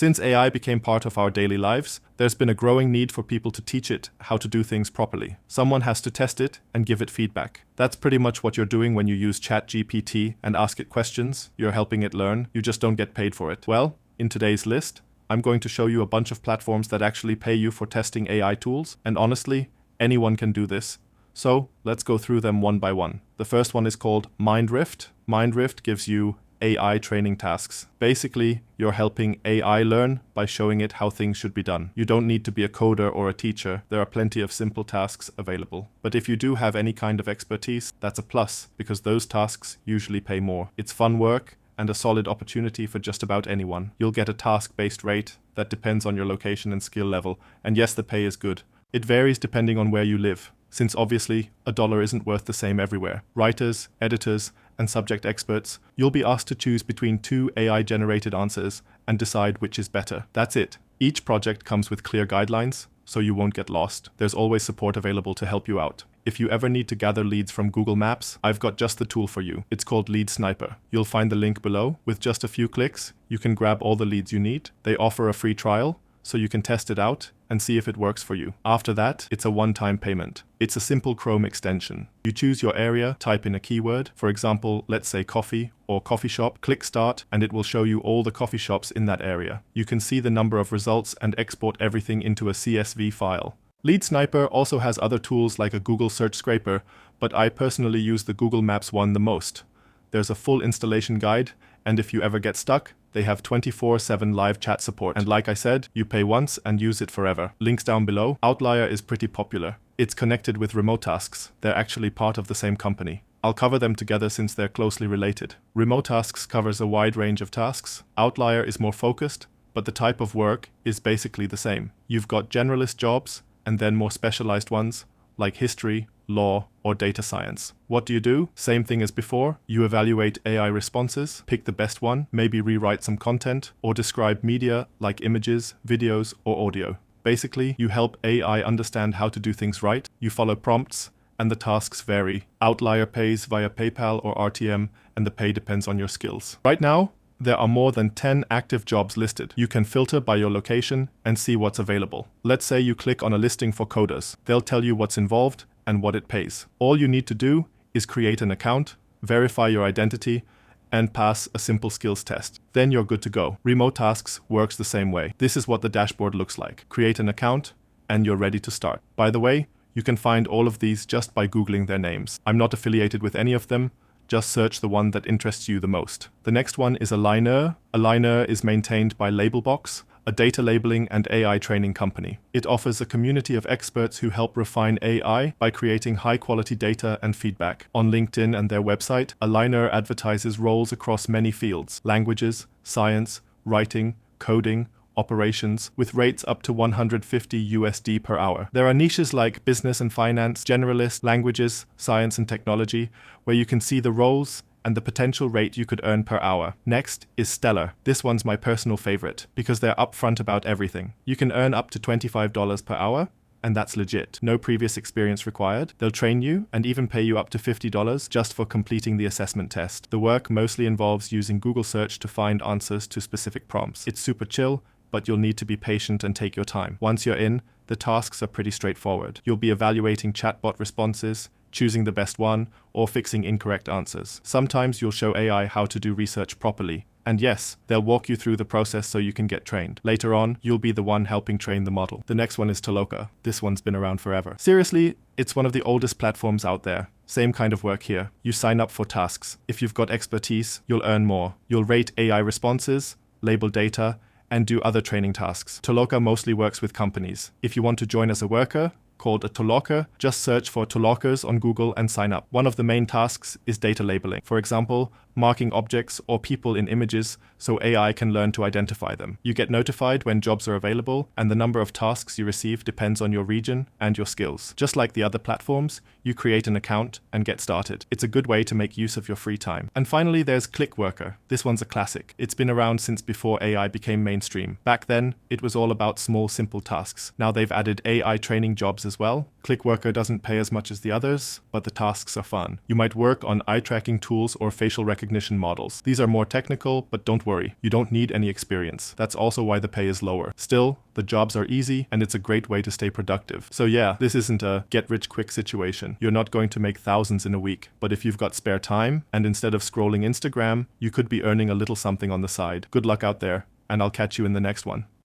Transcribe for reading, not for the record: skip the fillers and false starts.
Since AI became part of our daily lives, there's been a growing need for people to teach it how to do things properly. Someone has to test it and give it feedback. That's pretty much what you're doing when you use ChatGPT and ask it questions. You're helping it learn, you just don't get paid for it. Well, in today's list, I'm going to show you a bunch of platforms that actually pay you for testing AI tools, and honestly, anyone can do this. So, let's go through them one by one. The first one is called Mindrift. Mindrift gives you AI training tasks. Basically, you're helping AI learn by showing it how things should be done. You don't need to be a coder or a teacher. There are plenty of simple tasks available. But if you do have any kind of expertise, that's a plus, because those tasks usually pay more. It's fun work and a solid opportunity for just about anyone. You'll get a task-based rate that depends on your location and skill level, and yes, the pay is good. It varies depending on where you live, since obviously a dollar isn't worth the same everywhere. Writers, editors, and subject experts, you'll be asked to choose between two AI-generated answers and decide which is better. That's it. Each project comes with clear guidelines, so you won't get lost. There's always support available to help you out. If you ever need to gather leads from Google Maps, I've got just the tool for you. It's called Lead Sniper. You'll find the link below. With just a few clicks, you can grab all the leads you need. They offer a free trial, so you can test it out and see if it works for you. After that, it's a one-time payment. It's a simple Chrome extension. You choose your area, type in a keyword, for example, let's say coffee or coffee shop, click start, and it will show you all the coffee shops in that area. You can see the number of results and export everything into a CSV file. Lead Sniper also has other tools like a Google search scraper, but I personally use the Google Maps one the most. There's a full installation guide, and if you ever get stuck, they have 24/7 live chat support. And like I said, you pay once and use it forever. Links down below. Outlier is pretty popular. It's connected with Remote Tasks. They're actually part of the same company. I'll cover them together since they're closely related. Remote Tasks covers a wide range of tasks. Outlier is more focused, but the type of work is basically the same. You've got generalist jobs and then more specialized ones like history, law, or data science. What do? Same thing as before. You evaluate AI responses, pick the best one, maybe rewrite some content, or describe media like images, videos, or audio. Basically, you help AI understand how to do things right, you follow prompts, and the tasks vary. Outlier pays via PayPal or RTM, and the pay depends on your skills. Right now, there are more than 10 active jobs listed. You can filter by your location and see what's available. Let's say you click on a listing for coders. They'll tell you what's involved and what it pays. All you need to do is create an account, verify your identity, and pass a simple skills test. Then you're good to go. Remote Tasks works the same way. This is what the dashboard looks like. Create an account, and you're ready to start. By the way, you can find all of these just by Googling their names. I'm not affiliated with any of them. Just search the one that interests you the most. The next one is Aligner. Aligner is maintained by Labelbox, a data labeling and AI training company. It offers a community of experts who help refine AI by creating high-quality data and feedback. On LinkedIn and their website, Aligner advertises roles across many fields: languages, science, writing, coding, operations, with rates up to $150 per hour. There are niches like business and finance, generalist, languages, science and technology, where you can see the roles and the potential rate you could earn per hour. Next is Stellar. This one's my personal favorite, because they're upfront about everything. You can earn up to $25 per hour, and that's legit. No previous experience required. They'll train you and even pay you up to $50 just for completing the assessment test. The work mostly involves using Google search to find answers to specific prompts. It's super chill, but you'll need to be patient and take your time. Once you're in, the tasks are pretty straightforward. You'll be evaluating chatbot responses, choosing the best one, or fixing incorrect answers. Sometimes you'll show AI how to do research properly. And yes, they'll walk you through the process so you can get trained. Later on, you'll be the one helping train the model. The next one is Toloka. This one's been around forever. Seriously, it's one of the oldest platforms out there. Same kind of work here. You sign up for tasks. If you've got expertise, you'll earn more. You'll rate AI responses, label data, and do other training tasks. Toloka mostly works with companies. If you want to join as a worker, called a Toloker, just search for Tolokers on Google and sign up. One of the main tasks is data labeling. For example, marking objects or people in images so AI can learn to identify them. You get notified when jobs are available, and the number of tasks you receive depends on your region and your skills. Just like the other platforms, you create an account and get started. It's a good way to make use of your free time. And finally, there's Clickworker. This one's a classic. It's been around since before AI became mainstream. Back then, it was all about small, simple tasks. Now they've added AI training jobs as well, Clickworker doesn't pay as much as the others, but the tasks are fun. You might work on eye tracking tools or facial recognition models. These are more technical, but don't worry, you don't need any experience. That's also why the pay is lower. Still, the jobs are easy and it's a great way to stay productive. So yeah, this isn't a get-rich-quick situation. You're not going to make thousands in a week, but if you've got spare time and instead of scrolling Instagram, you could be earning a little something on the side. Good luck out there, and I'll catch you in the next one.